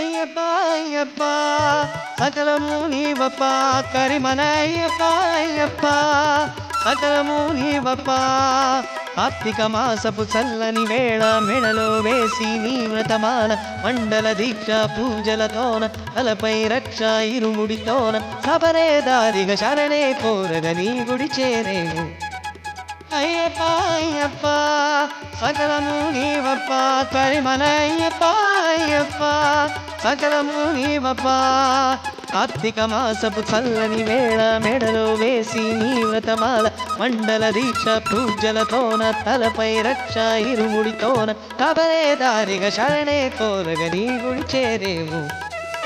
అయ్యప్ప అయ్యప్ప సకలము నీవప్ప కరిమన అయ్యప్ప అయ్యప్ప సకలము నీవప్ప కార్తీక మాసపు చల్లని వేళ మెడలో వేసి నీ వ్రతమాల మండల దీక్ష పూజలతోన తలపై రక్ష ఇరుముడితోన సబరే దారిగా శరణే కోరగ నీ గుడి చేరేను అయ్యప్ప అయ్యప్ప సకలము నీవప్ప కరిమన అయ్యప్ప అయ్యప్ప సకలము నీవప్ప కార్తీక మాసపు చల్లని వేళ మెడలో వేసి నీ వ్రతమాల మండల దీక్ష పూజలతోన తలపై రక్ష ఇరుముడితోన కబరే దారిగా శరణే కోరగ నీ గుడి చేరేము